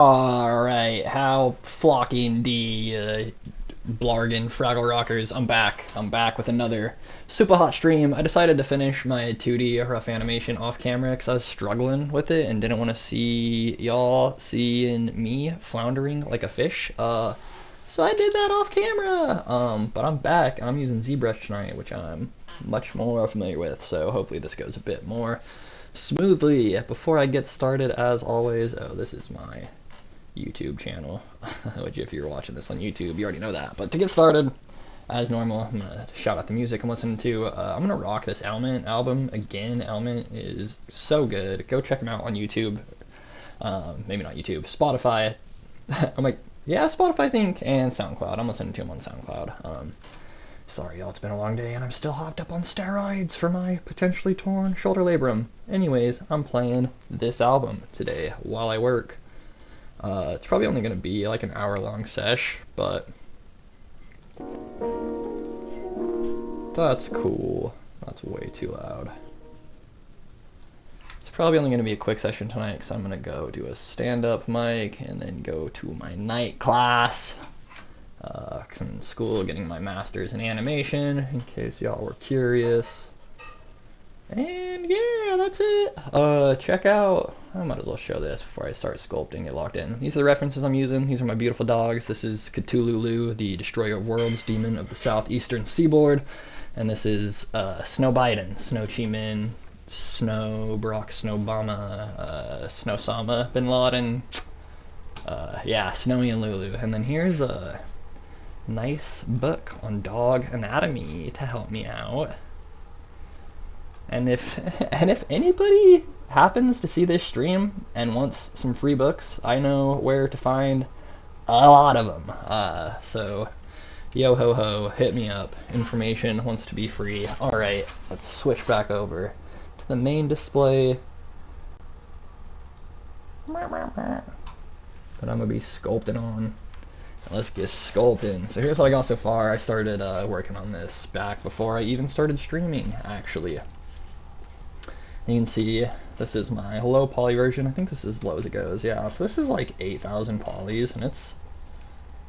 Alright, how flocking D Blargan Fraggle Rockers. I'm back. I'm back with another super hot stream. I decided to finish my 2D rough animation off camera because I was struggling with it and didn't want to see y'all seeing me floundering like a fish. So I did that off camera. But I'm back. I'm using ZBrush tonight, which I'm much more familiar with. So hopefully this goes a bit more smoothly. Before I get started, as always, this is my YouTube channel, which if you're watching this on YouTube, you already know that. But to get started, as normal, I'm gonna shout out the music I'm listening to. I'm gonna rock this Element album again. Element is so good. Go check him out on YouTube. Maybe not YouTube, Spotify. I'm like, yeah, Spotify, I think, and SoundCloud. I'm listening to him on SoundCloud. Sorry, y'all, it's been a long day, and I'm still hopped up on steroids for my potentially torn shoulder labrum. Anyways, I'm playing this album today while I work. It's probably only going to be like an hour-long sesh, but that's cool. That's way too loud. It's probably only going to be a quick session tonight because I'm going to go do a stand-up mic and then go to my night class. Because I'm in school getting my master's in animation, in case y'all were curious. And yeah, that's it. Check out, I might as well show this before I start sculpting, get locked in. These are the references I'm using. These are my beautiful dogs. This is Cthulhu, the destroyer of worlds, demon of the southeastern seaboard. And this is Snow Biden, Snow Chi Min, Snow Barack, Snow Obama, Snow Sama, Bin Laden. Yeah, Snowy and Lulu. And then here's a nice book on dog anatomy to help me out. And if anybody happens to see this stream and wants some free books, I know where to find a lot of them. So yo ho ho, hit me up. Information wants to be free. All right, let's switch back over to the main display. That I'm gonna be sculpting on. Let's get sculpting. So here's what I got so far. I started working on this back before I even started streaming, actually. You can see this is my low poly version. I think this is as low as it goes. Yeah, so this is like 8,000 polys, and it's,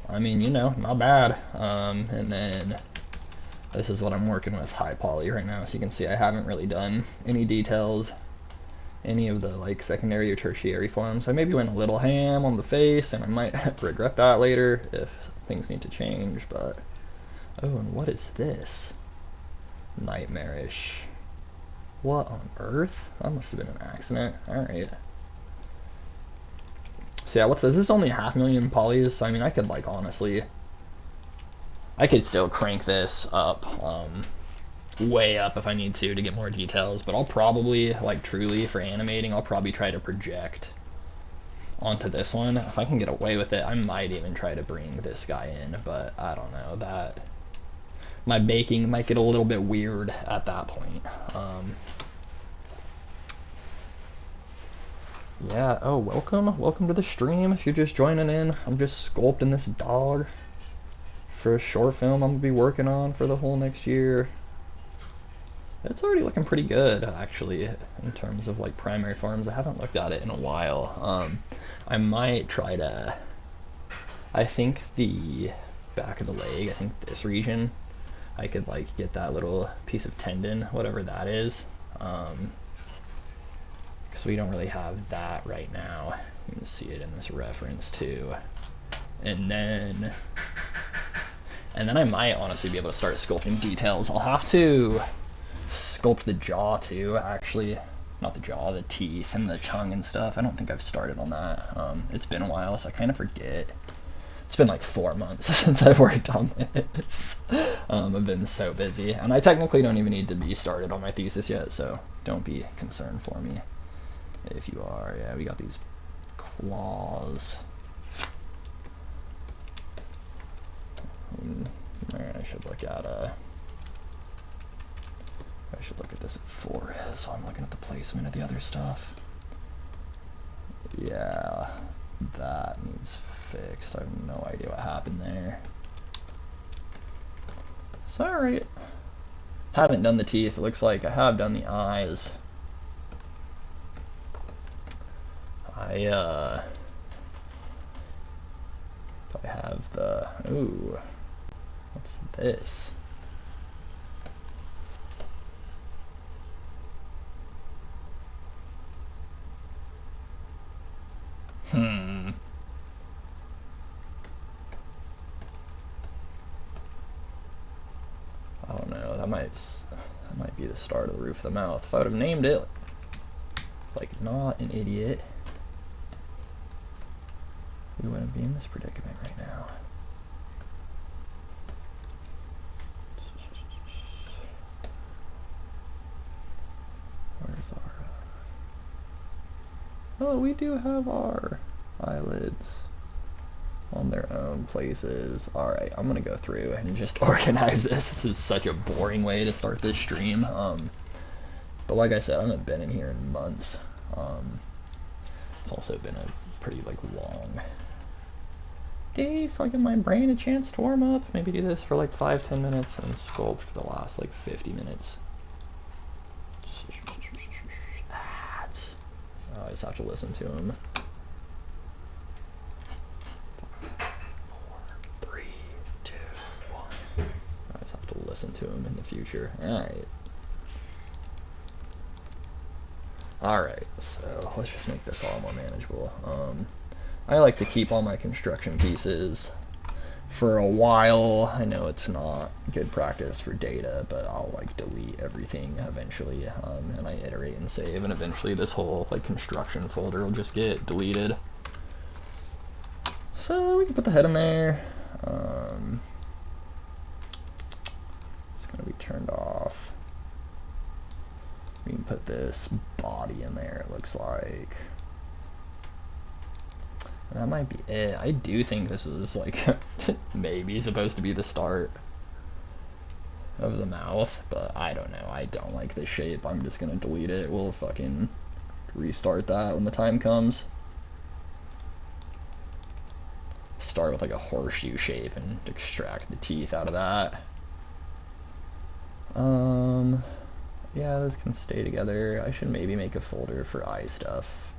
I mean, you know, not bad. And then this is what I'm working with, high poly right now. So you can see I haven't really done any details, any of the like secondary or tertiary forms. I maybe went a little ham on the face, and I might regret that later if things need to change. But oh, and what is this? Nightmarish. What on earth? That must have been an accident. Alright. So yeah, what's this? This is only 500,000 polys, so I mean I could like honestly I could still crank this up way up if I need to get more details, but I'll probably, like truly for animating, I'll probably try to project onto this one. If I can get away with it, I might even try to bring this guy in, but I don't know. That my baking might get a little bit weird at that point. Yeah, oh, welcome to the stream. If you're just joining in, I'm just sculpting this dog for a short film I'm gonna be working on for the whole next year. It's already looking pretty good, actually, in terms of like primary forms. I haven't looked at it in a while. I might try to, I think the back of the leg, I think this region, I could like get that little piece of tendon, whatever that is, because we don't really have that right now. You can see it in this reference too. And then I might honestly be able to start sculpting details. I'll have to sculpt the jaw too, actually. Not the jaw, the teeth and the tongue and stuff. I don't think I've started on that. It's been a while, so I kind of forget. It's been like 4 months since I've worked on this. I've been so busy, and I technically don't even need to be started on my thesis yet, so don't be concerned for me if you are. Yeah, we got these claws. I should look at this at 4 so I'm looking at the placement of the other stuff. Yeah, that needs fixed. I have no idea what happened there. Sorry. Haven't done the teeth. It looks like I have done the eyes. I If I have the, ooh, what's this? I don't know, that might be the start of the roof of the mouth. If I would have named it, like, not an idiot, we wouldn't be in this predicament right now. Where's our... Oh, we do have our eyelids on their own places. Alright, I'm gonna go through and just organize this. This is such a boring way to start this stream. But like I said, I haven't been in here in months. It's also been a pretty like long day, so I give my brain a chance to warm up. Maybe do this for like 5-10 minutes and sculpt for the last like 50 minutes. I just have to listen to him. 4, 3, 2, 1. I just have to listen to him in the future. Alright, so let's just make this all more manageable. I like to keep all my construction pieces for a while. I know it's not good practice for data, but I'll like delete everything eventually, and I iterate and save, and eventually this whole like construction folder will just get deleted. So we can put the head in there. It's gonna be turned off. We can put this body in there, it looks like. And that might be it. I do think this is like maybe supposed to be the start of the mouth, but I don't know. I don't like this shape. I'm just gonna delete it. We'll fucking restart that when the time comes. Start with like a horseshoe shape and extract the teeth out of that. Yeah, those can stay together. I should maybe make a folder for eye stuff.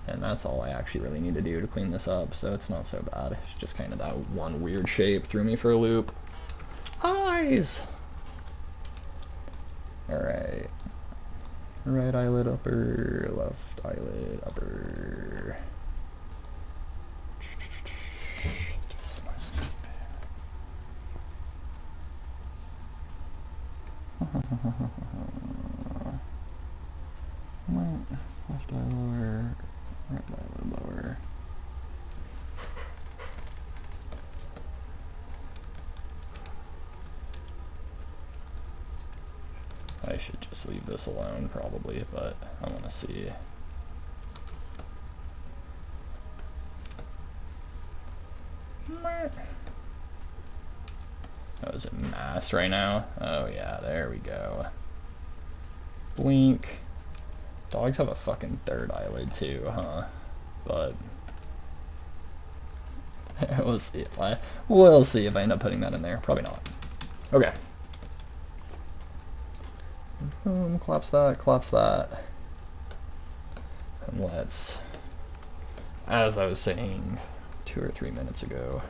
And that's all I actually really need to do to clean this up, so it's not so bad. It's just kind of that one weird shape threw me for a loop. Eyes! Alright. Right eyelid upper, left eyelid upper. Left eye lower, right eyelid lower. I should just leave this alone probably, but I want to see. Oh, is it masked right now? Oh yeah, there we go. Blink. Dogs have a fucking third eyelid too, huh? But we'll see if I end up putting that in there. Probably not. Okay. Collapse that. And let's, as I was saying 2 or 3 minutes ago,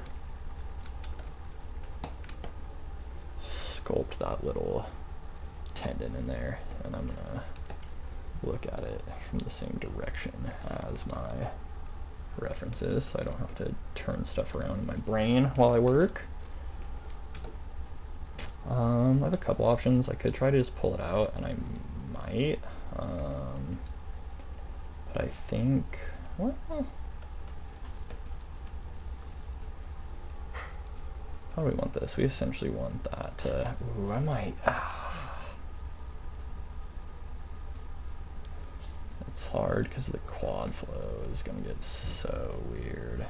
sculpt that little tendon in there, and I'm gonna look at it from the same direction as my references, so I don't have to turn stuff around in my brain while I work. I have a couple options. I could try to just pull it out, and I might, but I think, well, how do we want this? We essentially want that to, ooh, I might, it's hard because the quad flow is going to get so weird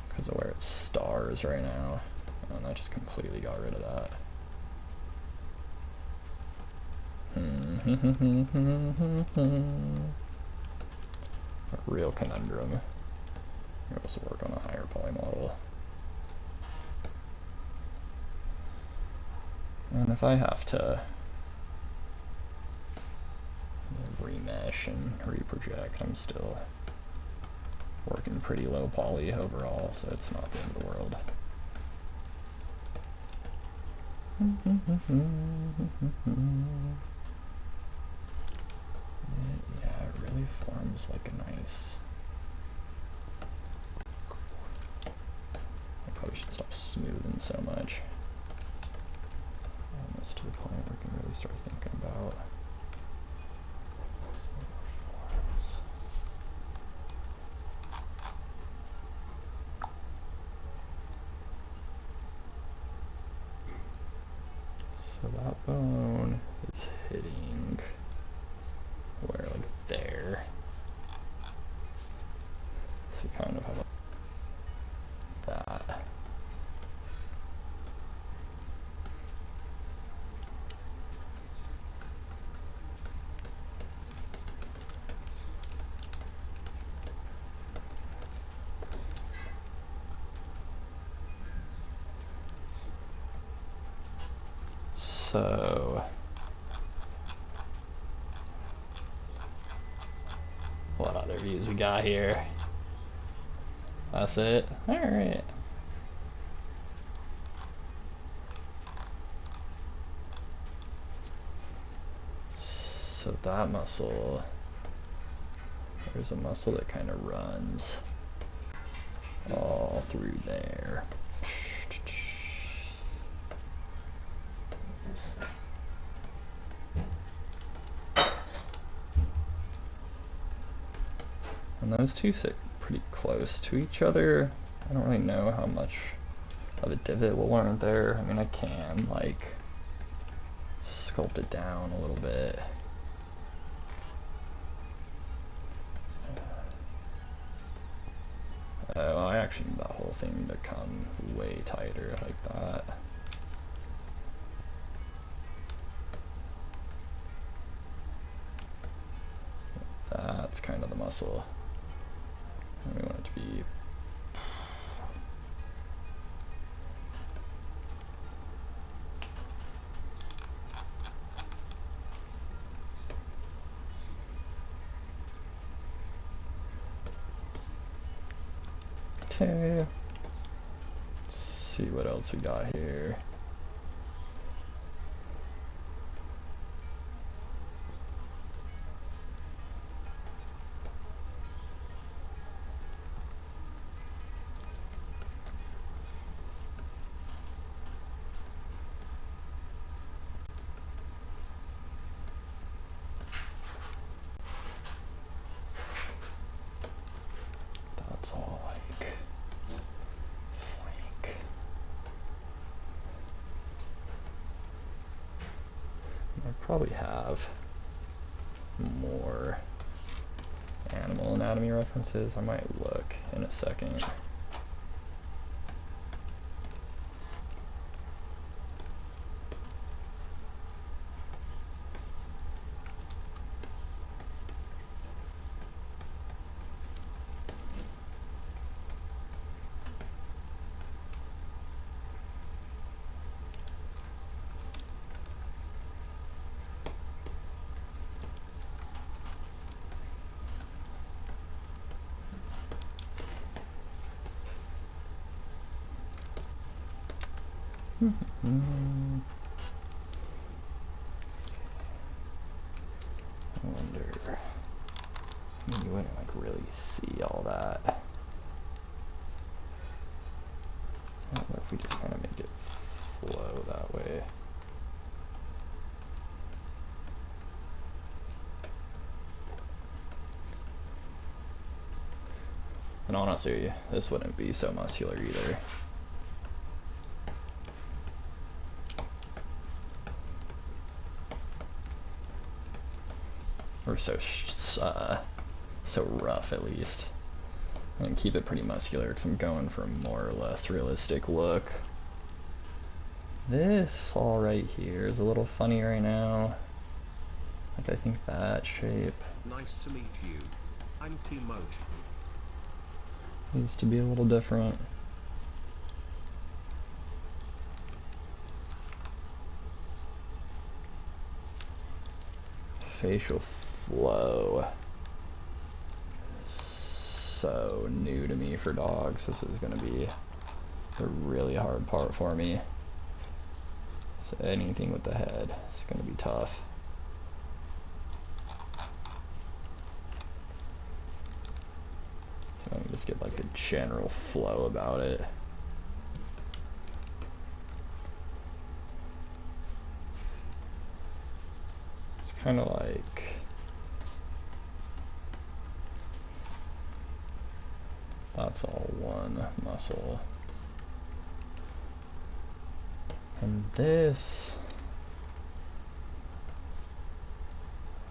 because of where it stars right now, and I just completely got rid of that. A real conundrum. You're supposed to work on a higher poly model. And if I have to remesh and reproject, I'm still working pretty low poly overall, so it's not the end of the world. Yeah, it really forms like a nice... I probably should stop smoothing so much. Almost to the point where we can really start thinking about forms. So that bone is hitting where, like there. So you kind of have that. So what other views we got here? That's it? Alright. So that muscle, there's a muscle that kind of runs all through there. And those two sit pretty close to each other. I don't really know how much of a divot will learn there. I mean, I can like sculpt it down a little bit. Oh, I actually need that whole thing to come way tighter like that. That's kind of the muscle. And we want it to be okay. Let's see what else we got here. That's all like flank. I probably have more animal anatomy references. I might look in a second. I wonder, I mean, you wouldn't like really see all that. What if we just kind of make it flow that way? And honestly, this wouldn't be so muscular either. Or so rough at least. And keep it pretty muscular because I'm going for a more or less realistic look. This all right here is a little funny right now. Like I think that shape. Nice to meet you. I'm T-Motion. Needs to be a little different. Facial flow. so new to me for dogs. This is gonna be the really hard part for me. So anything with the head is gonna be tough. So let me just get like a general flow about it. It's kind of like that's all one muscle. And this,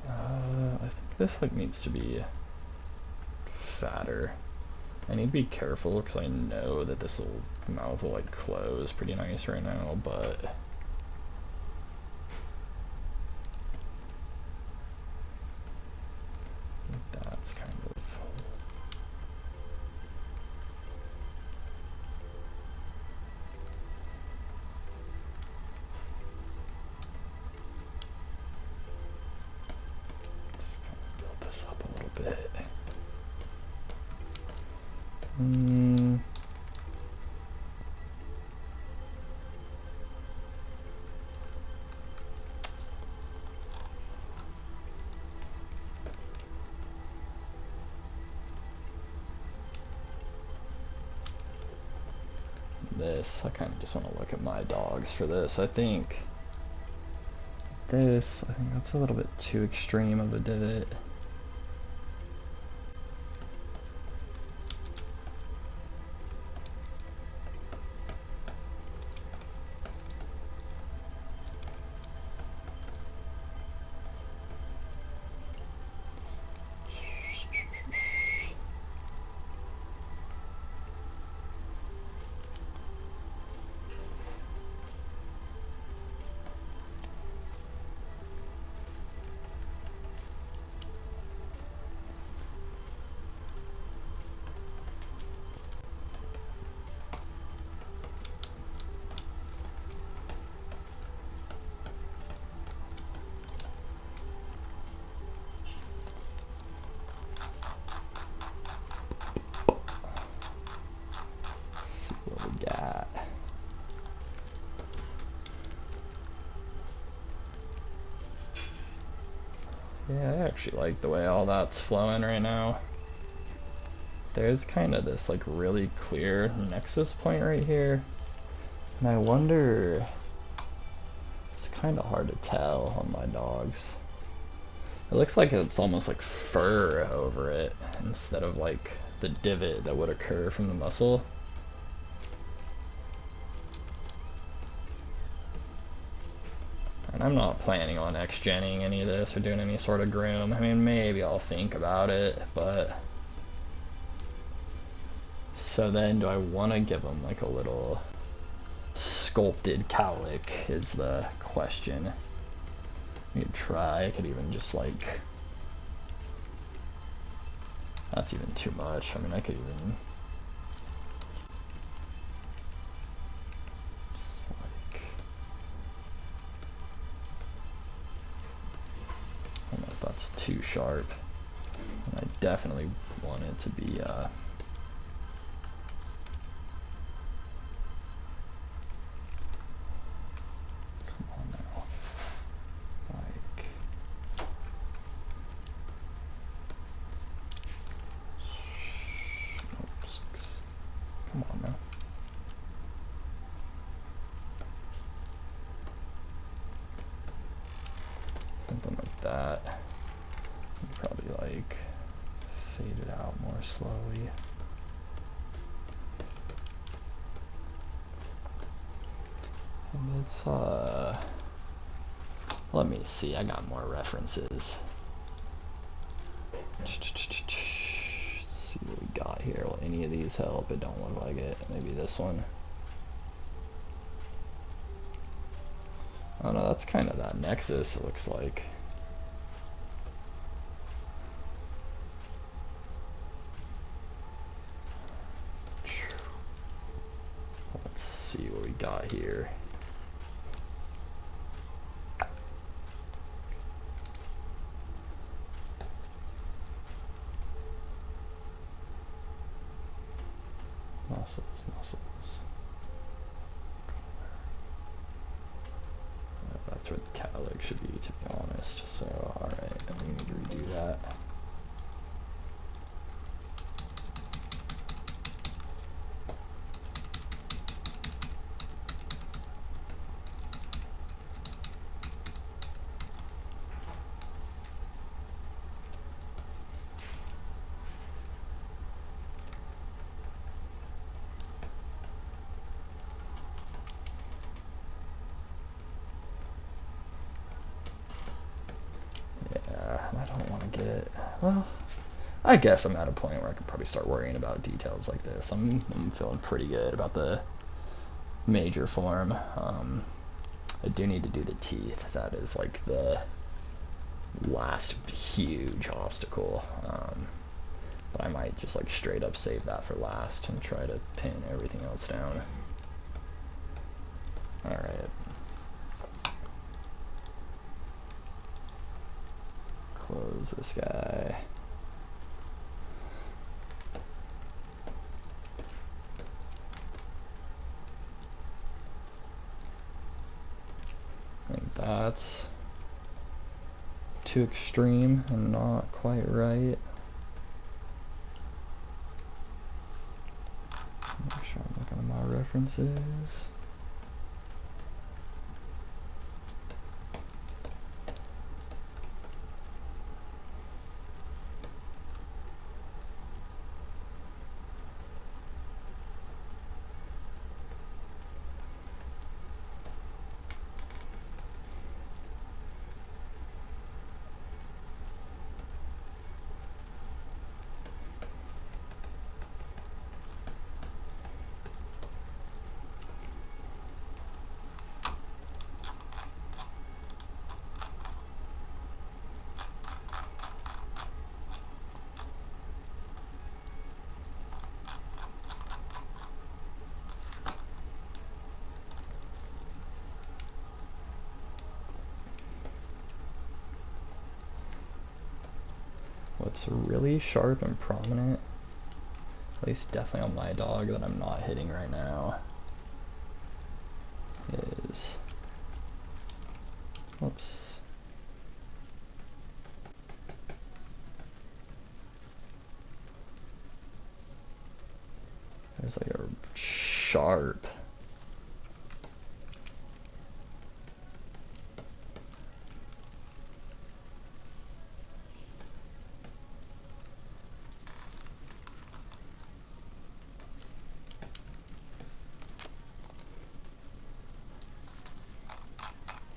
I think this like needs to be fatter. I need to be careful because I know that this mouth will like close pretty nice right now, but that's kind of build this up a little bit. This, I kind of just want to look at my dogs for this. I think that's a little bit too extreme of a divot. Yeah, I actually like the way all that's flowing right now. There's kind of this like really clear nexus point right here. And I wonder, it's kind of hard to tell on my dogs. It looks like it's almost like fur over it instead of like the divot that would occur from the muscle. And I'm not planning on X-genning any of this or doing any sort of groom. I mean, maybe I'll think about it, but... So then, do I want to give them like a little sculpted cowlick is the question. I could try, I could even just like... That's even too much. I mean, I could even... Just like... I don't know if that's too sharp. And I definitely want it to be, come on now. Like... Oops. Come on now. Something like that. Probably like fade it out more slowly. And it's let me see, I got more references. See what we got here. Will any of these help? It don't look like it. Maybe this one. Oh no, that's kind of that nexus, it looks like. Let's see what we got here. muscles. That's where the cat leg should be, to be honest. So, alright, we need to redo that. I don't want to get, well, I guess I'm at a point where I could probably start worrying about details like this. I'm feeling pretty good about the major form. I do need to do the teeth. That is like the last huge obstacle. But I might just like straight up save that for last and try to pin everything else down. Alright. Close this guy. I think that's too extreme and not quite right. Make sure I'm looking at my references. What's really sharp and prominent, at least definitely on my dog that I'm not hitting right now, is, whoops. There's like a sharp,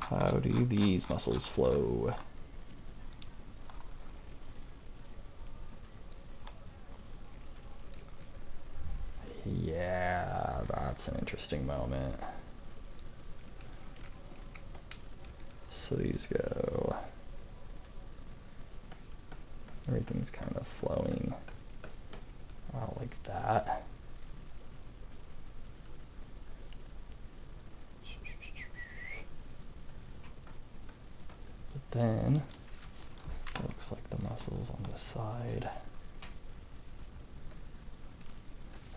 how do these muscles flow? Yeah, that's an interesting moment. So these go, everything's kind of flowing out like that. But then, it looks like the muscles on the side.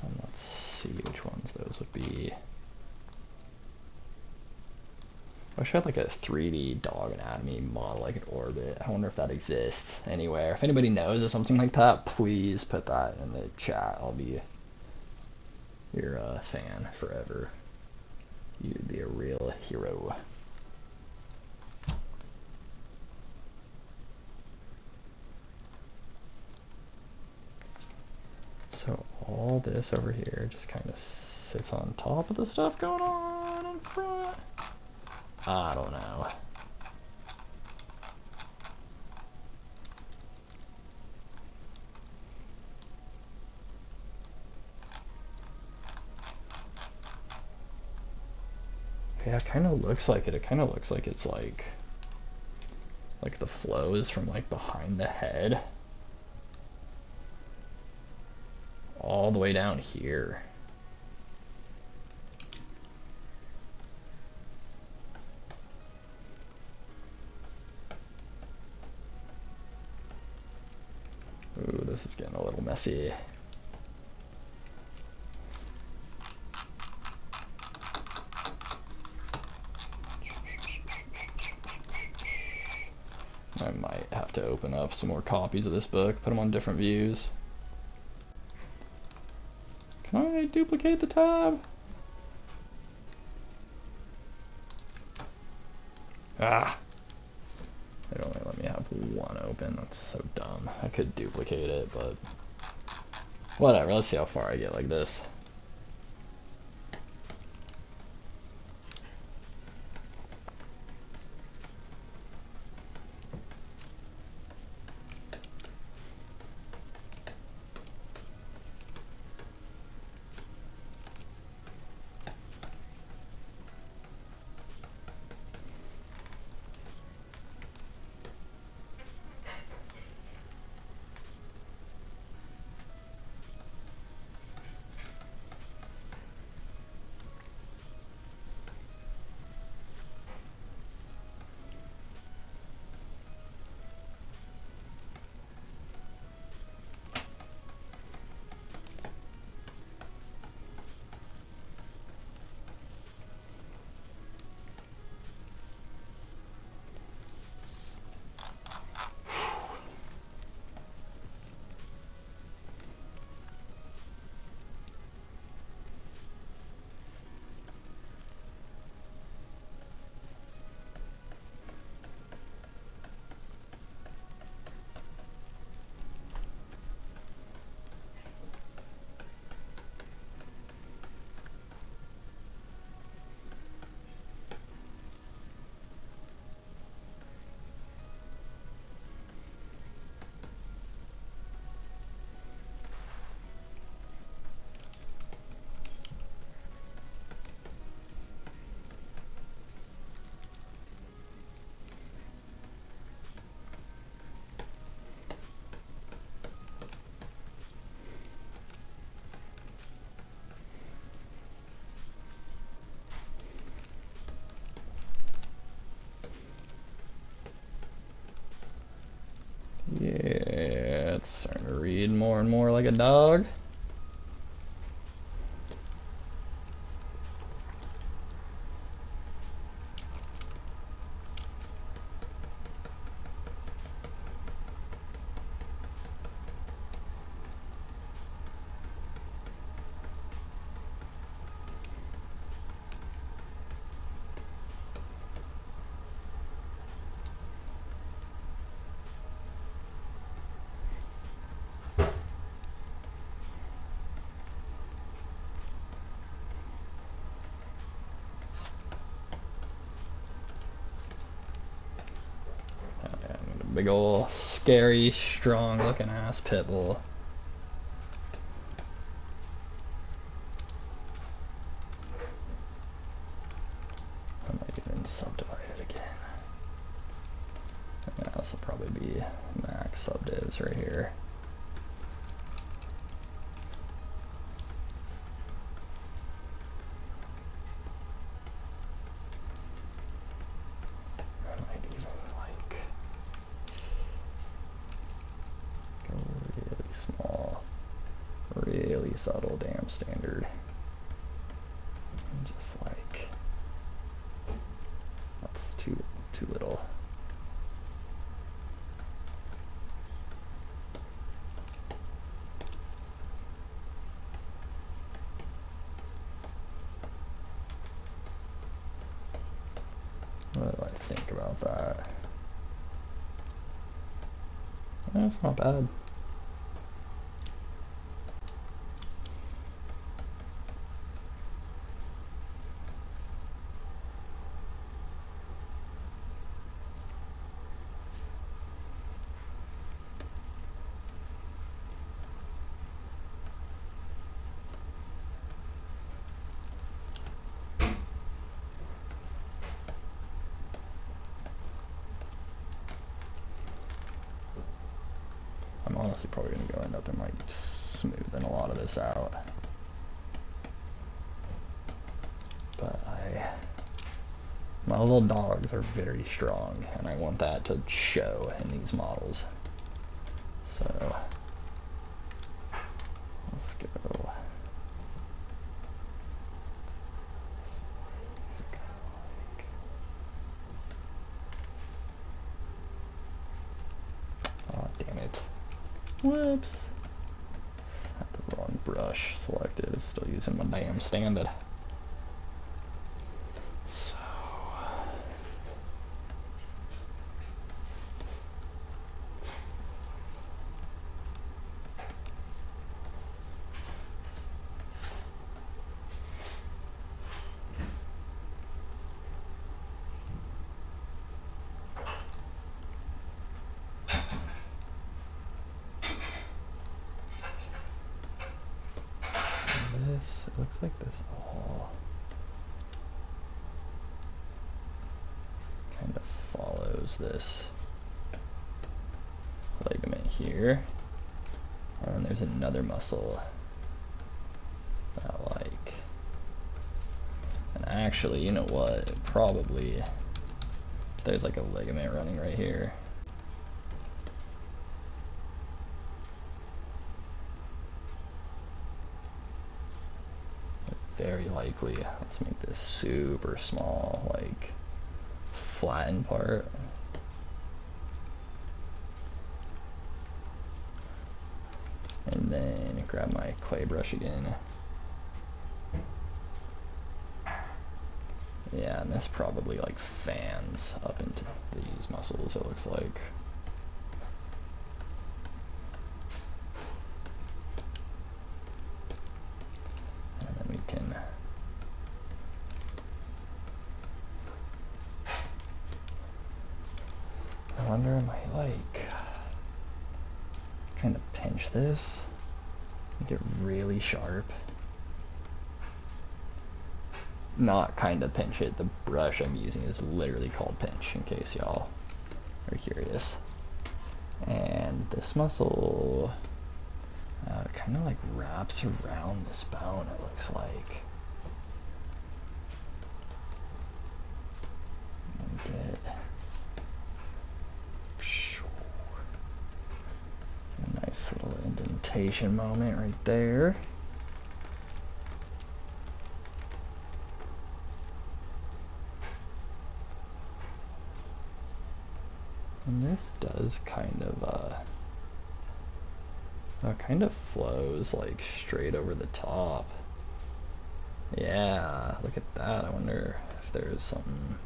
And let's see which ones those would be. I wish I had like a 3D dog anatomy model I could orbit. I wonder if that exists anywhere. If anybody knows of something like that, please put that in the chat. I'll be your fan forever. You'd be a real hero. So all this over here just kind of sits on top of the stuff going on in front. I don't know. Yeah, it kind of looks like it. It kind of looks like it's like the flow is from like behind the head all the way down here. Ooh, this is getting a little messy. I might have to open up some more copies of this book, put them on different views. Can I duplicate the tab? Ah! They only let me have one open. That's so dumb. I could duplicate it, but whatever. Let's see how far I get like this. Yeah, it's starting to read more and more like a dog. Big ol' scary, strong looking ass pit bull. I might even subdivide it again. Yeah, this will probably be max subdivs right here. I might even like go really small, really subtle, damn standard. And just like that's too little. What do I think about that? That's not bad. I'm honestly probably gonna go end up and like smoothing a lot of this out. But my little dogs are very strong and I want that to show in these models. So let's go. These are kind of like Whoops. Had the wrong brush selected. Still using my damn standard. So. It looks like this all kind of follows this ligament here, and then there's another muscle that I like. And actually, you know what? Probably there's like a ligament running right here. Very likely. Let's make this super small, like flattened part. And then grab my clay brush again. Yeah, and this probably like fans up into these muscles, it looks like. And then we can I wonder, am I like kind of pinch this, make it really sharp? Not kind of pinch it, the brush I'm using is literally called pinch, in case y'all are curious. And this muscle kind of like wraps around this bone, it looks like. And get a nice little indentation moment right there. And this does kind of flows like straight over the top. Yeah, look at that. I wonder if there's something.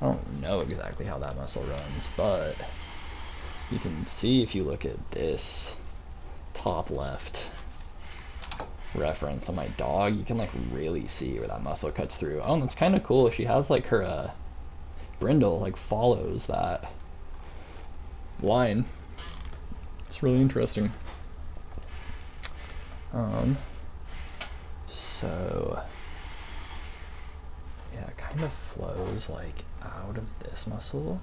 I don't know exactly how that muscle runs, but you can see if you look at this top left reference on my dog, you can like really see where that muscle cuts through. Oh, and it's kind of cool. She has like her brindle like follows that line. It's really interesting. So yeah, it kind of flows like out of this muscle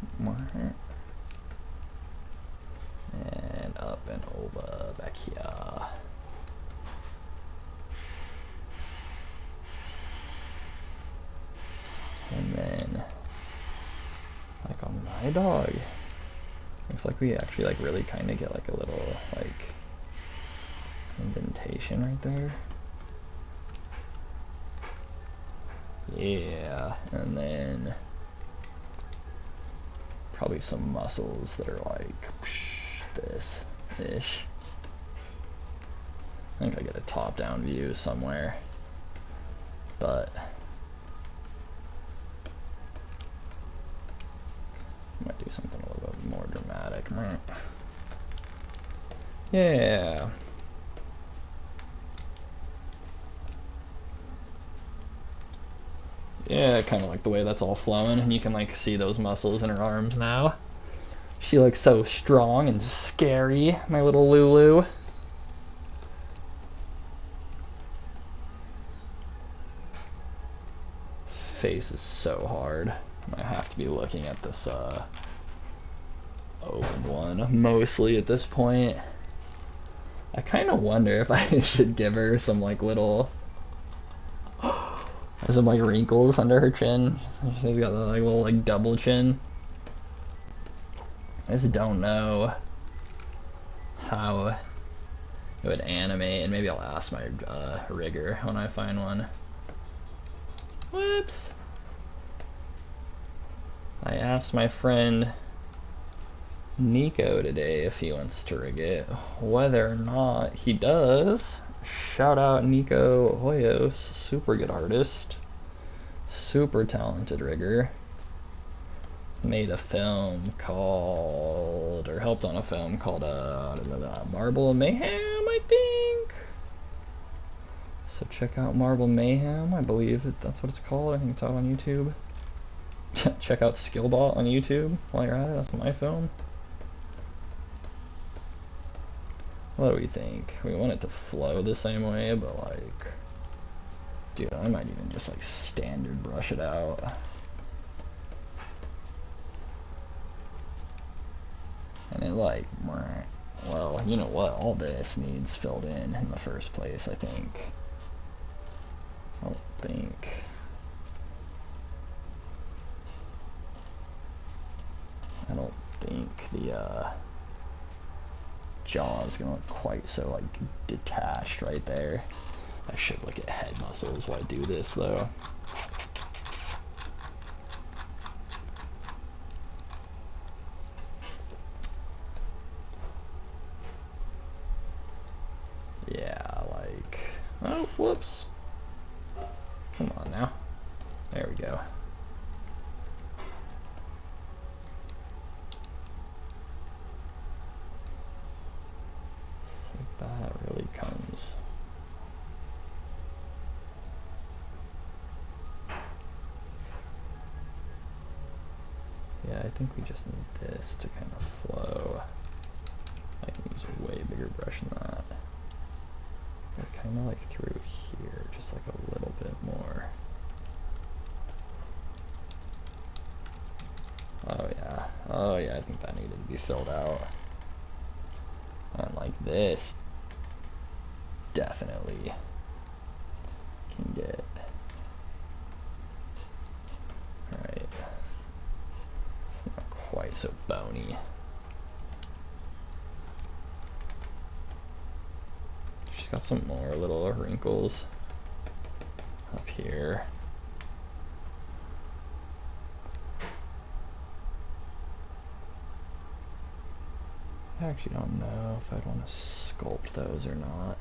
and up and over back here. And then like on my dog, looks like we actually like really kind of get like a little like indentation right there. Yeah, and then probably some muscles that are like this-ish. I think I get a top-down view somewhere, but I might do something a little bit more dramatic. Yeah. Yeah, kind of like the way that's all flowing, and you can like see those muscles in her arms now. She looks so strong and scary, my little Lulu. Face is so hard. I have to be looking at this open one mostly at this point. I kind of wonder if I should give her some like little some like wrinkles under her chin. She's got the like little like double chin. I just don't know how it would animate, and maybe I'll ask my rigger when I find one. Whoops. I asked my friend Nico today if he wants to rig it. Whether or not he does, shout out Nico Hoyos, super good artist, super talented rigger. Made a film called, or helped on a film called Marble Mayhem, I think. So check out Marble Mayhem, I believe that's what it's called. I think it's out on YouTube. Check out Skillbot on YouTube while you're at it. That's my film. What do we think? We want it to flow the same way, but like, dude, I might even just like standard brush it out. And it like, well, you know what? All this needs filled in the first place, I think. I don't think the jaw is gonna look quite so like detached right there. I should look at head muscles while I do this though. Yeah, like, oh, whoops. Come on now. There we go. That really comes. Yeah, I think we just need this to kind of flow. I can use a way bigger brush than that. But kind of like through here, just like a little bit more. Oh yeah, I think that needed to be filled out. And like this, definitely can get, right, it's not quite so bony. She's got some more little wrinkles up here. I actually don't know if I'd want to sculpt those or not.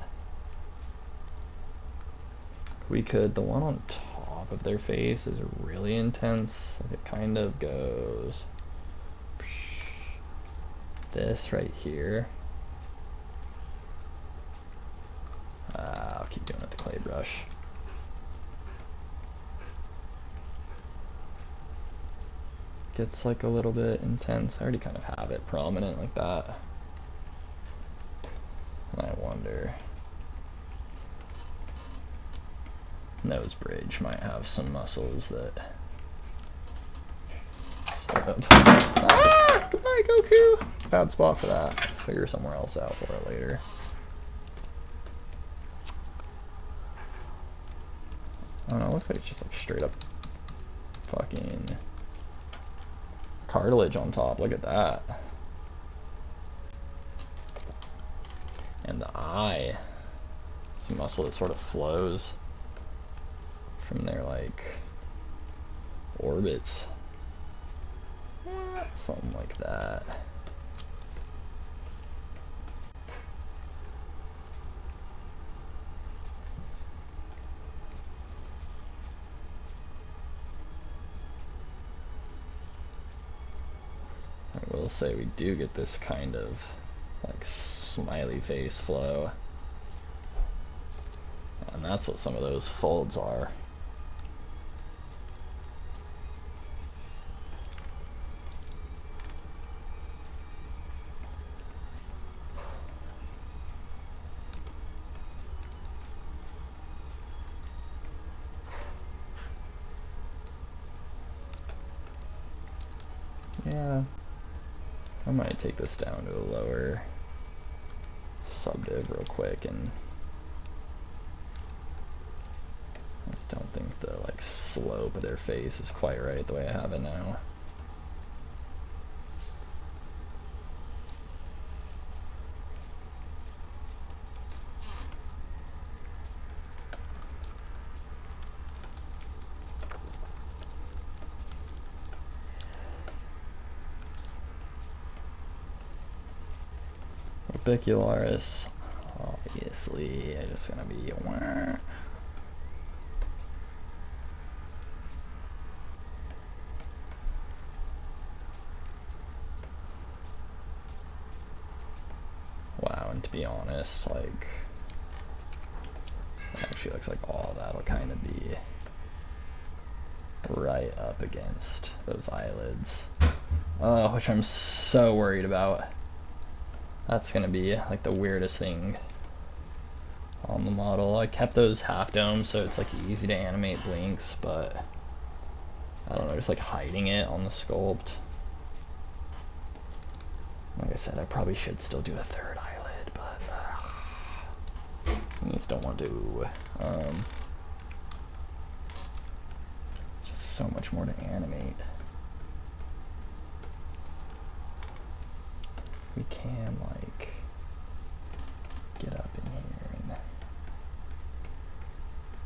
We could. The one on top of their face is really intense. Like it kind of goes this right here. I'll keep doing it with the clay brush. Gets like a little bit intense. I already kind of have it prominent like that. And I wonder, nose bridge might have some muscles that sort of. Ah! Goodbye, Goku! Bad spot for that. Figure somewhere else out for it later. I don't know, it looks like it's just like straight up fucking cartilage on top. Look at that. And the eye. Some muscle that sort of flows from their like orbits. Something like that. I will say we do get this kind of like smiley face flow. And that's what some of those folds are. Yeah, I might take this down to a lower subdiv real quick, and I just don't think the like slope of their face is quite right the way I have it now. orbicularis, obviously, it's gonna be wow, and to be honest, like, it actually looks like all that'll kind of be right up against those eyelids. Which I'm so worried about. That's gonna be like the weirdest thing on the model. I kept those half domes so it's like easy to animate blinks, but I don't know, just like hiding it on the sculpt. Like I said, I probably should still do a third eyelid, but I just don't want to. Just so much more to animate. We can like get up in here and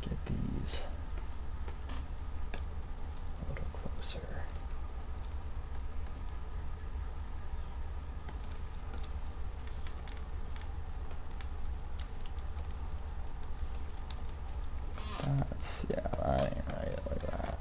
get these a little closer. That's, yeah, that ain't right, like that.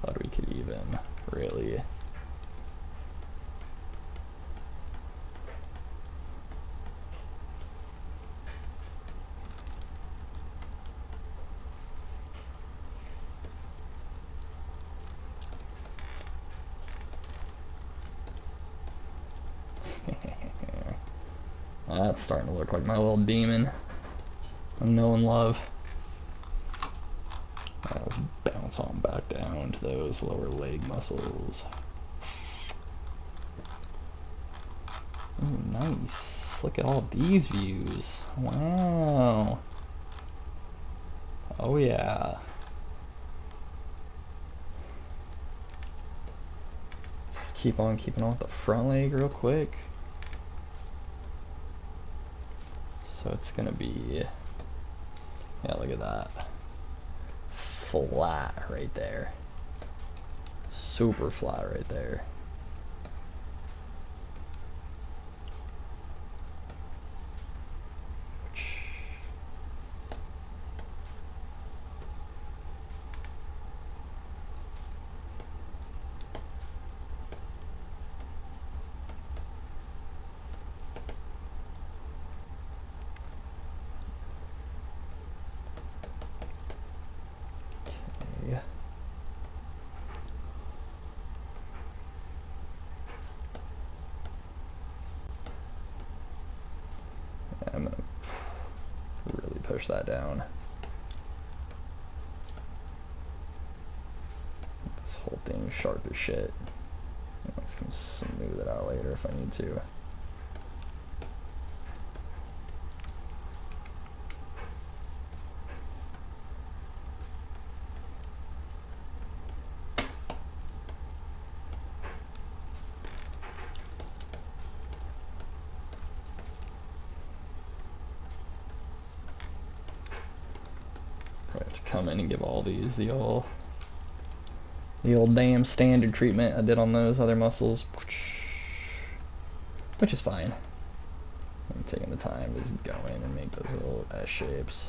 God, we could even really that's starting to look like my little demon I'm knowing love. Let's bounce on back down to those lower leg muscles. Ooh, nice. Look at all these views. Wow. Oh yeah. Just keep on keeping on with the front leg real quick. So it's gonna be, yeah, look at that. Flat right there. Super flat right there. Okay. I'm gonna really push that down. This whole thing sharp as shit. Let's come smooth it out later if I need to. Probably have to come in and give all these the old damn standard treatment I did on those other muscles, which is fine. I'm taking the time to just go in and make those little S shapes.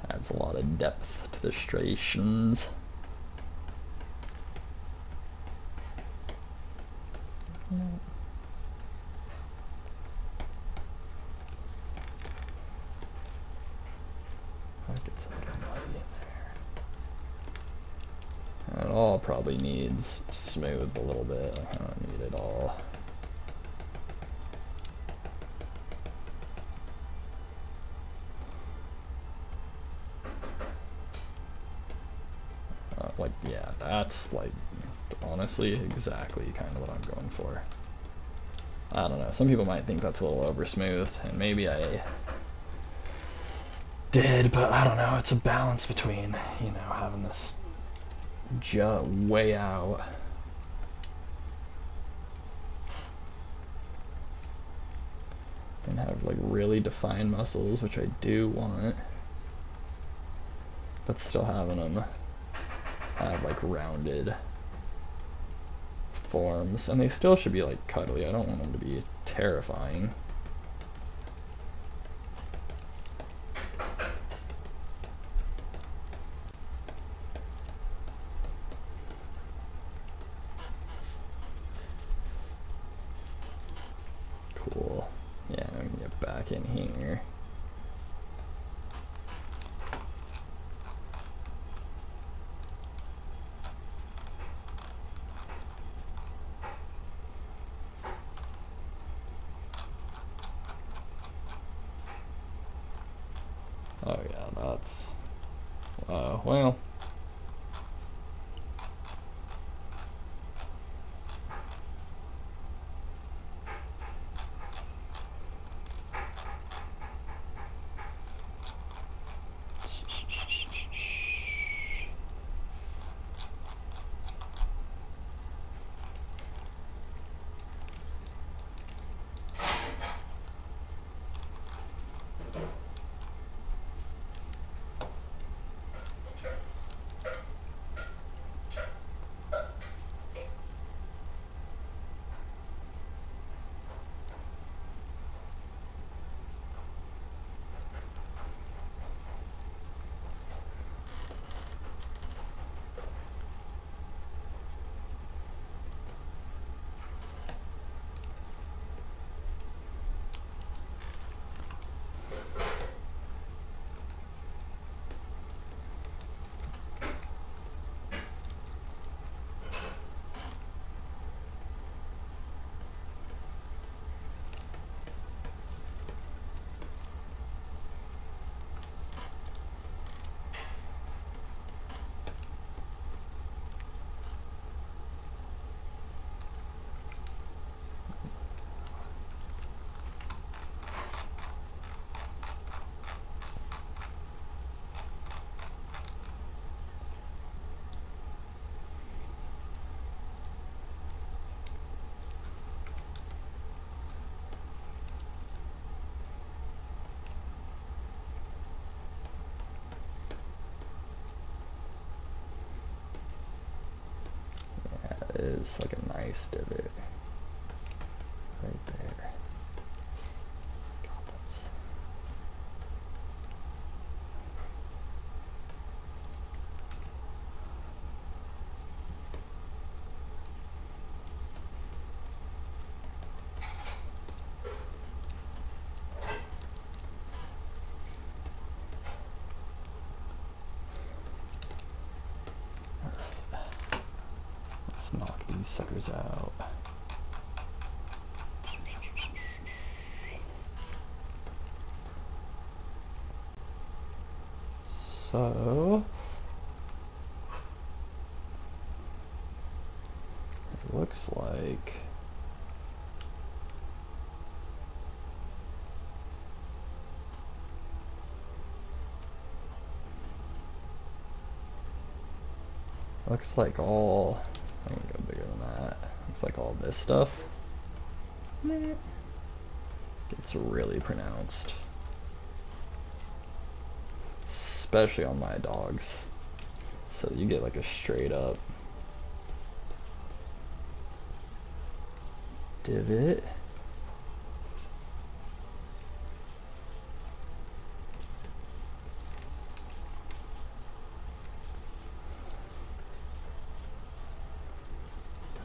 Adds a lot of depth to the striations. It all probably needs smooth a little bit. I don't need it all. Like, yeah, that's like honestly exactly kind of what I'm going for. I don't know, some people might think that's a little over smooth, and maybe I did, but I don't know, it's a balance between, you know, having this way out. And have like really defined muscles, which I do want, but still having them have like rounded forms, and they still should be like cuddly. I don't want them to be terrifying. Cool. Yeah, I can get back in here. Oh yeah, that's well, that is like a nice divot right there. God, that's... Let's knock these suckers out. So it looks like all, I can go bigger than that. Looks like all this stuff gets really pronounced, especially on my dogs. So you get like a straight up divot.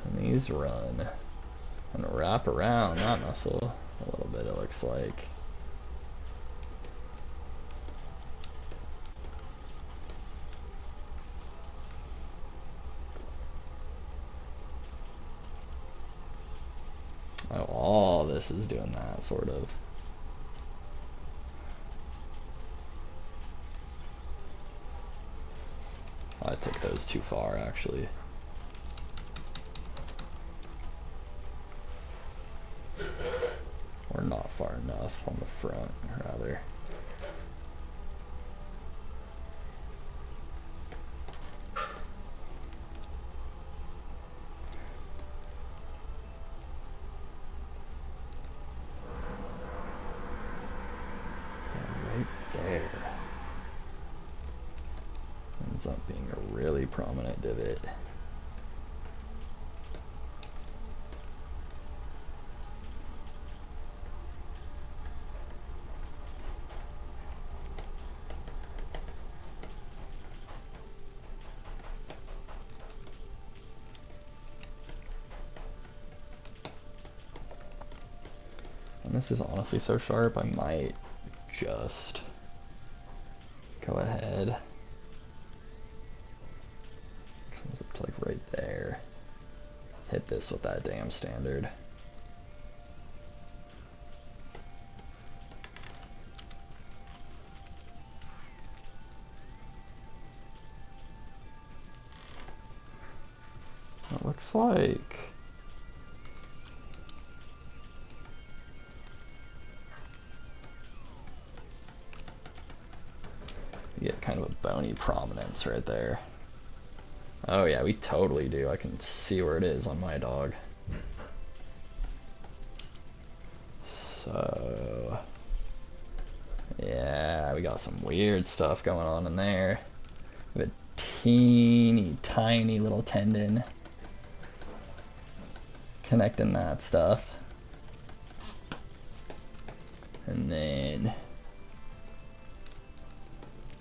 And these run and wrap around that muscle a little bit, it looks like. Oh, all this is doing that, sort of. I took those too far, actually. ends up being a really prominent divot. And this is honestly so sharp, I might just go ahead. Comes up to like right there. Hit this with that damn standard. It looks like you get kind of a bony prominence right there. Oh yeah, we totally do. I can see where it is on my dog. So yeah, we got some weird stuff going on in there. We have a teeny tiny little tendon connecting that stuff. And then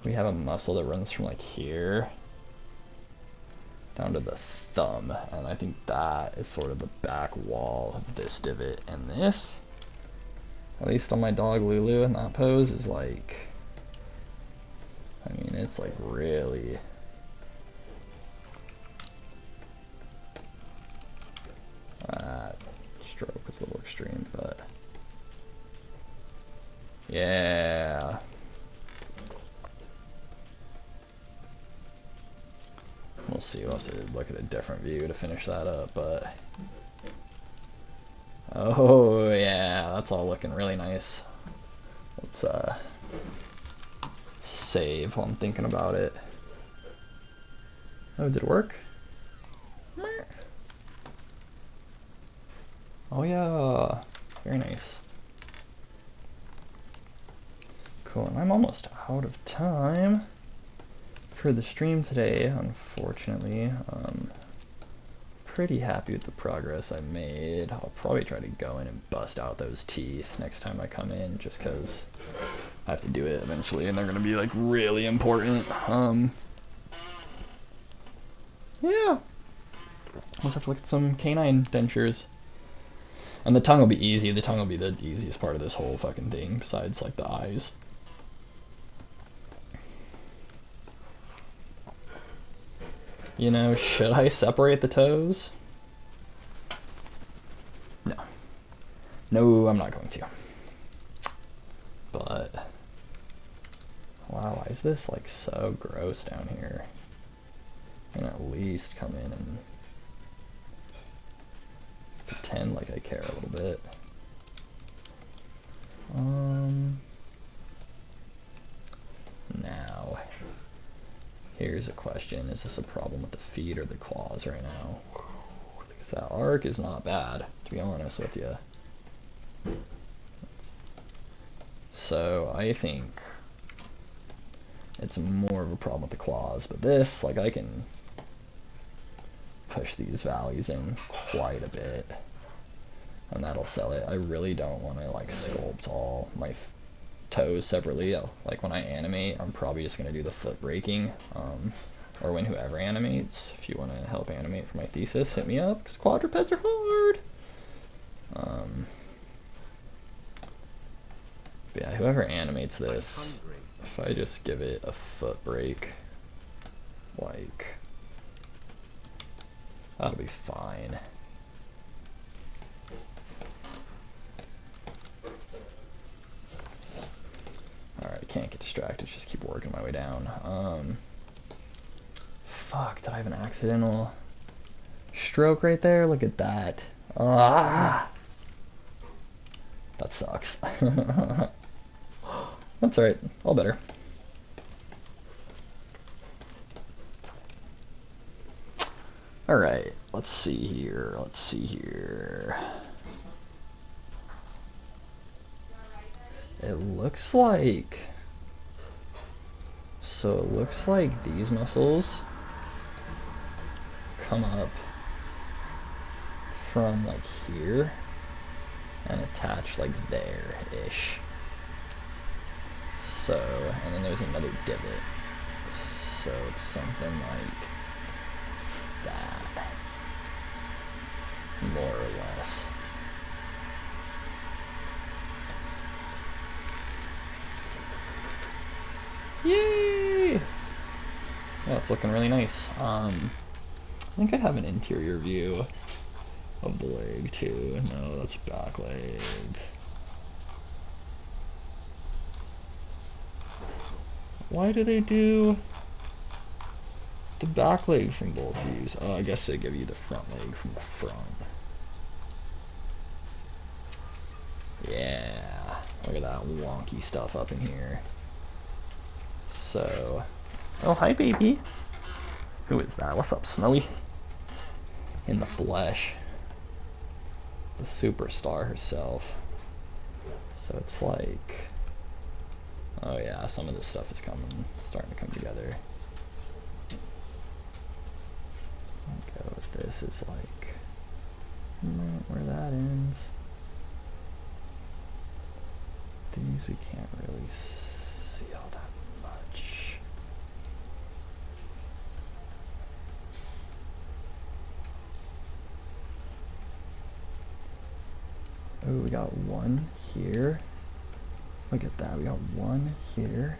we have a muscle that runs from like here down to the thumb, and I think that is sort of the back wall of this divot. And this, at least on my dog Lulu in that pose, is like, I mean, it's like really, that stroke was a little extreme, but yeah. We'll see, we'll have to look at a different view to finish that up, but oh yeah, that's all looking really nice. Let's save while I'm thinking about it. Oh, did it work? Oh yeah, very nice. Cool, and I'm almost out of time for the stream today, unfortunately. Pretty happy with the progress I made. I'll probably try to go in and bust out those teeth next time I come in, just because I have to do it eventually, and they're gonna be like really important. Yeah. Let's have to look at some canine dentures. And the tongue will be easy. The tongue will be the easiest part of this whole fucking thing, besides like the eyes. You know, should I separate the toes? No. No, I'm not going to. But wow, why is this like so gross down here? I'm gonna at least come in and pretend like I care a little bit. Now, here's a question. Is this a problem with the feet or the claws right now? Because that arc is not bad, to be honest with you. So I think it's more of a problem with the claws, but this, like, I can push these values in quite a bit, and that'll sell it. I really don't want to like sculpt all my toes separately. Like when I animate, I'm probably just gonna do the foot breaking, or when whoever animates. If you want to help animate for my thesis, hit me up, because quadrupeds are hard. But yeah, whoever animates this, if I just give it a foot break, like, that'll be fine. Alright, can't get distracted, just keep working my way down. Fuck, did I have an accidental stroke right there? Look at that. Ah! That sucks. That's alright, all better. Alright, let's see here, It looks like So it looks like these muscles come up from like here and attach like there-ish. So, and then there's another divot. So it's something like that, more or less. Yay! Yeah, it's looking really nice. I think I have an interior view of the leg too. No, that's back leg. Why do they do the back leg from both views? Oh, I guess they give you the front leg from the front. Yeah, look at that wonky stuff up in here. So, oh hi baby. Who is that? What's up, Snowy? In the flesh. The superstar herself. So it's like, oh yeah, some of this stuff is starting to come together. I'll go with this is like, right where that ends. These we can't really see all that much. Oh, we got one here. Look at that, we got one here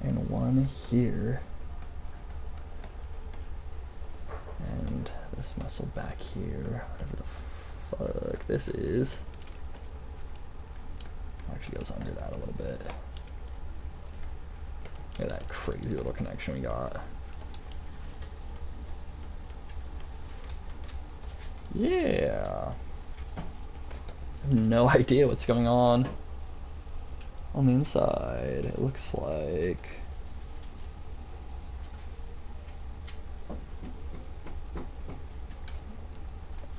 and one here. And this muscle back here, whatever the fuck this is. Actually goes under that a little bit. Look at that crazy little connection we got. Yeah. I have no idea what's going on the inside. It looks like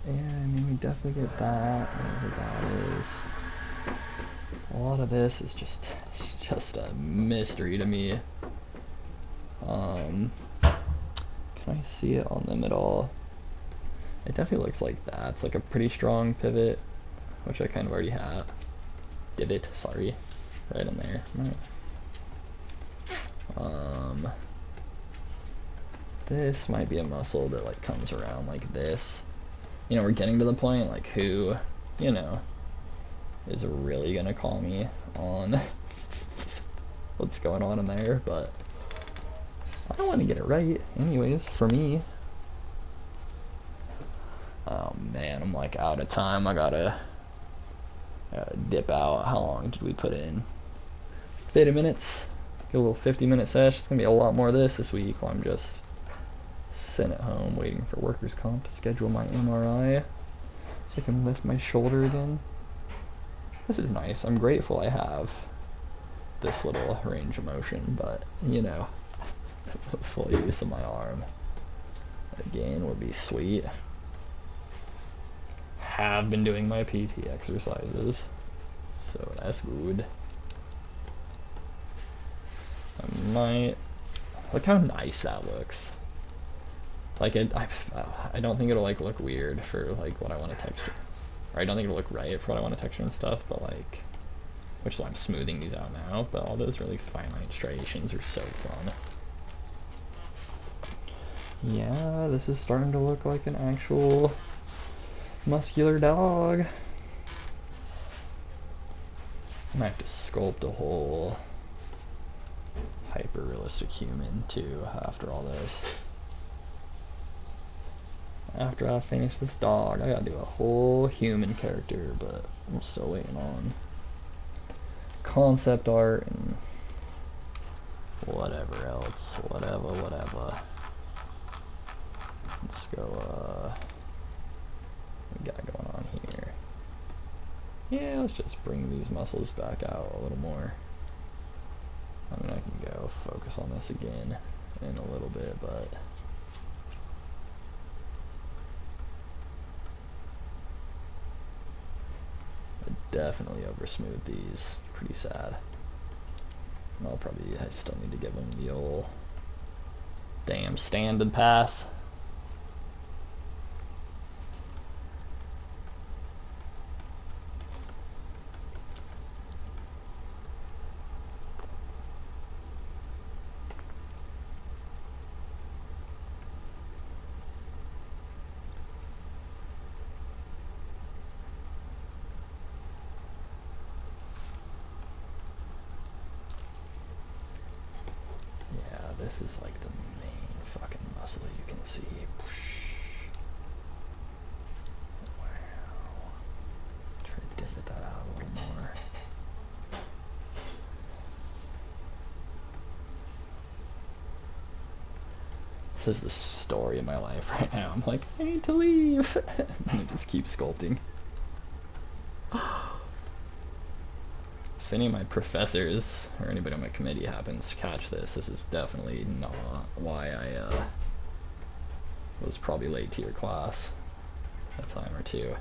yeah, I mean we definitely get that, whatever that is. A lot of this is just a mystery to me. Can I see it on them at all? It definitely looks like that's like a pretty strong pivot, which I kind of already have. Divot, sorry, right in there. This might be a muscle that like comes around like this. You know, we're getting to the point like who, you know, is really gonna call me on what's going on in there, but I want to get it right anyways, for me. Oh man, I'm like out of time. I gotta dip out. How long did we put in? 50 minutes? Get a little 50-minute sesh. It's gonna be a lot more of this week while I'm just sitting at home waiting for workers' comp to schedule my MRI so I can lift my shoulder again. This is nice. I'm grateful I have this little range of motion, but you know, full use of my arm again would be sweet. Have been doing my PT exercises, so that's good. I might look how nice that looks. Like I don't think it'll like look weird for like what I want to texture, or I don't think it'll look right for what I want to texture and stuff. But like, which is why I'm smoothing these out now. But all those really finite striations are so fun. Yeah, this is starting to look like an actual muscular dog. I might have to sculpt a whole hyper realistic human too after all this. After I finish this dog, I gotta do a whole human character, but I'm still waiting on concept art and whatever else, whatever. Let's go, what we got going on here? Yeah, let's just bring these muscles back out a little more. I mean, I can go focus on this again in a little bit, but I definitely over smooth these. Pretty sad. I still need to give him the old damn standing pass. This is like the main fucking muscle you can see. Wow. Try to divot that out a little more. This is the story of my life right now. I'm like, I need to leave. And I just keep sculpting. If any of my professors or anybody on my committee happens to catch this, this is definitely not why I was probably late to your class a time or two.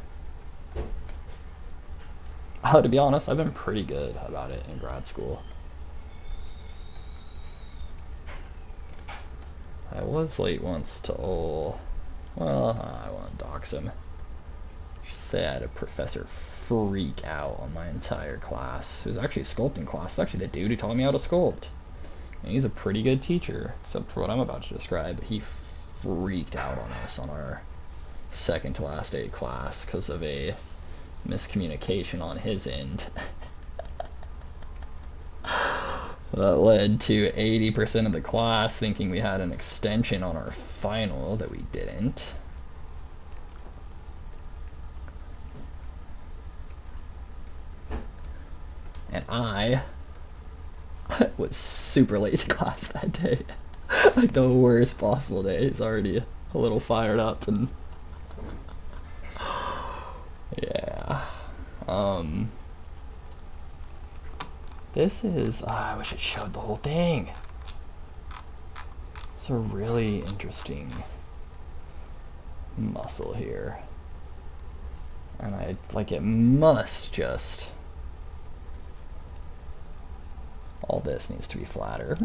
To be honest, I've been pretty good about it in grad school. I was late once to well, I won't dox him. Just say I had a professor freak out on my entire class. It was actually a sculpting class. It's actually the dude who taught me how to sculpt. And he's a pretty good teacher, except for what I'm about to describe. He freaked out on us on our second to last day of class because of a miscommunication on his end. That led to 80% of the class thinking we had an extension on our final that we didn't. And I was super late to class that day. Like the worst possible day. He's already a little fired up and yeah. This is I wish it showed the whole thing. It's a really interesting muscle here. And I like it must just all this needs to be flatter.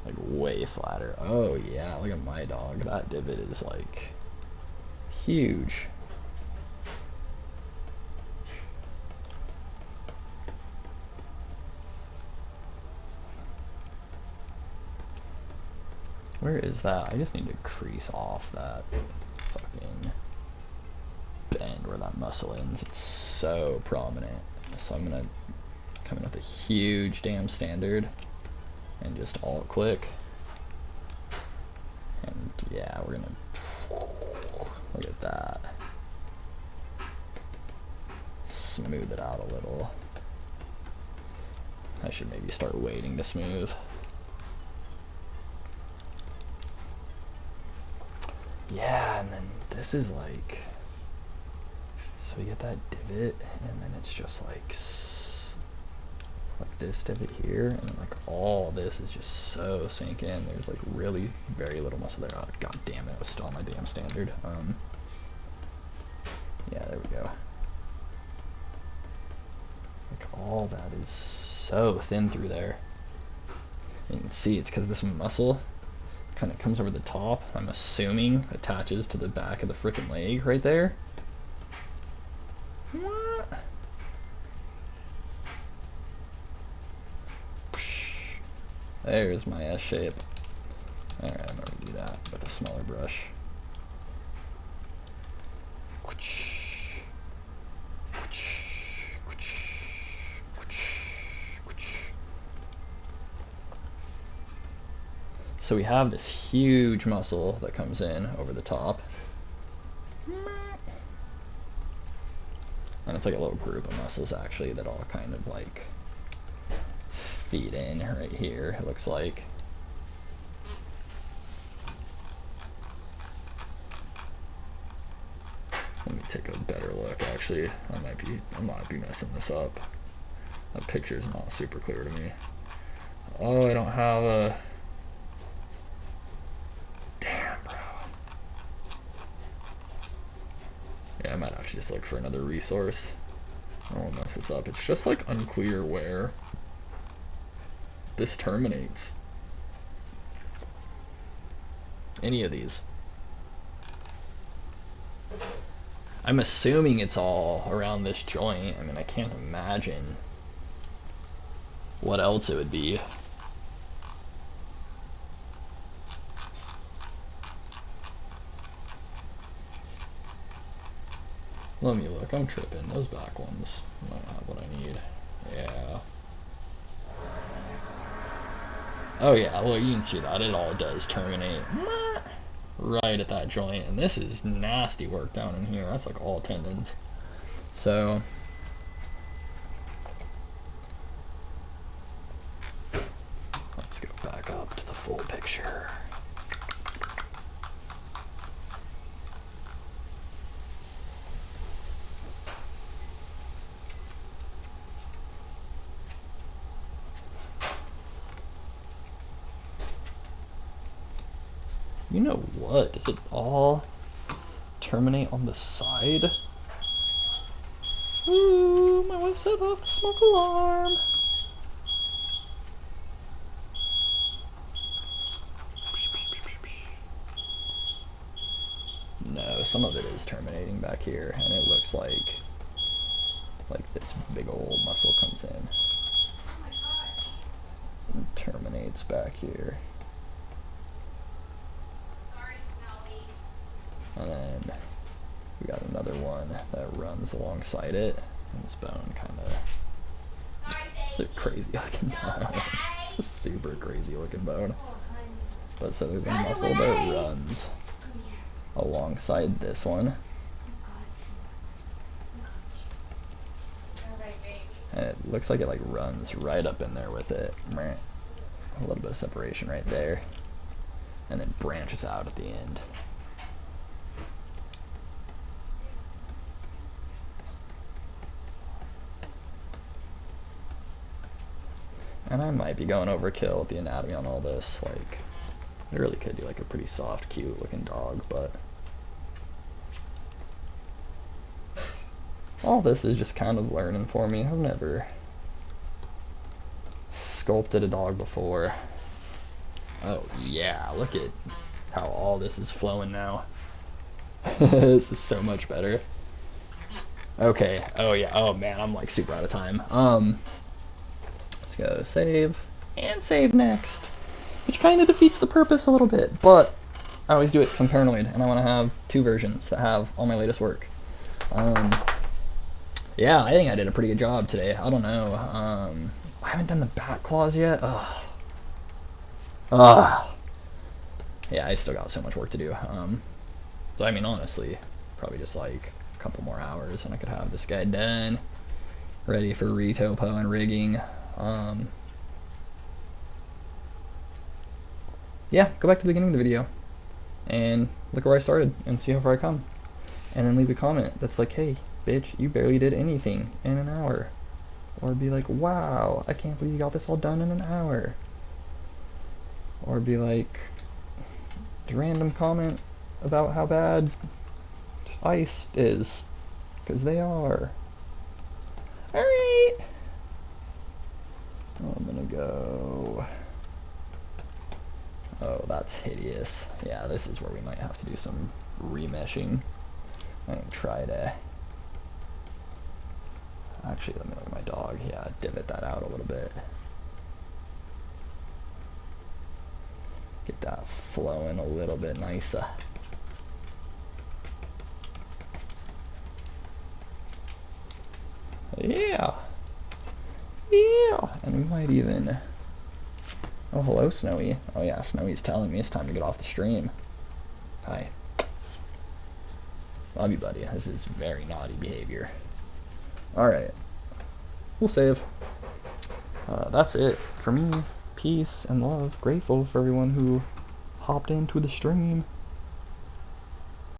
Like way flatter. Oh yeah, look at my dog. That divot is like huge. Where is that? I just need to crease off that fucking bend where that muscle ends. It's so prominent. So I'm gonna come in with a huge damn standard and just alt click. And yeah, we're gonna look at that. Smooth it out a little. I should maybe start waiting to smooth. Yeah, and then this is like, so we get that divot, and then it's just like this divot here, and then like all this is just so sink in. There's like really very little muscle there. Oh, god damn it, I was still on my damn standard. Yeah, there we go. Like all that is so thin through there. You can see it's because this muscle kind of comes over the top, I'm assuming attaches to the back of the frickin' leg right there. What? There's my S shape. Alright, I'm gonna do that with a smaller brush. So we have this huge muscle that comes in over the top. And it's like a little group of muscles actually that all kind of like feed in right here, it looks like. Let me take a better look actually. I might be messing this up. That picture's not super clear to me. Oh, I don't have a I might have to just look for another resource. I won't mess this up. It's just like unclear where this terminates. Any of these. I'm assuming it's all around this joint. I mean, I can't imagine what else it would be. Let me look. I'm tripping. Those back ones might have what I need. Yeah. Oh yeah, well you can see that. It all does terminate right at that joint. And this is nasty work down in here. That's like all tendons. So let's go back up to the full picture. You know what? Does it all terminate on the side? Ooh, my wife set off the smoke alarm. No, some of it is terminating back here, and it looks like this big old muscle comes in and terminates back here. And then we got another one that runs alongside it, and this bone kind of, it's a crazy looking bone. It's a super crazy looking bone. But so there's a muscle that runs alongside this one, and it looks like it like runs right up in there with it. A little bit of separation right there, and then branches out at the end. And I might be going overkill with the anatomy on all this. Like, I really could do like a pretty soft, cute looking dog, but all this is just kind of learning for me. I've never sculpted a dog before. Oh yeah, look at how all this is flowing now. This is so much better. Okay, oh yeah, oh man, I'm like super out of time. Let's go save, and save next. Which kind of defeats the purpose a little bit, but I always do it because I'm paranoid, and I want to have 2 versions that have all my latest work. Yeah, I think I did a pretty good job today. I don't know. I haven't done the back claws yet. Yeah, I still got so much work to do. So I mean, honestly, probably just like a couple more hours, and I could have this guy done, ready for retopo and rigging. Yeah, go back to the beginning of the video and look where I started and see how far I come, and then leave a comment that's like, hey bitch, you barely did anything in an hour. Or be like, wow, I can't believe you got this all done in an hour. Or be like, random comment about how bad ice is, because they are. Alright, I'm gonna go, oh that's hideous. Yeah, this is where we might have to do some remeshing. I'm gonna try to, actually let me look at my dog. Yeah, divot that out a little bit. Get that flowing a little bit nicer. Yeah. Yeah. And we might even, oh hello Snowy. Oh yeah, Snowy's telling me it's time to get off the stream. Hi. Love you, buddy. This is very naughty behavior. Alright. We'll save. That's it for me. Peace and love. Grateful for everyone who hopped into the stream.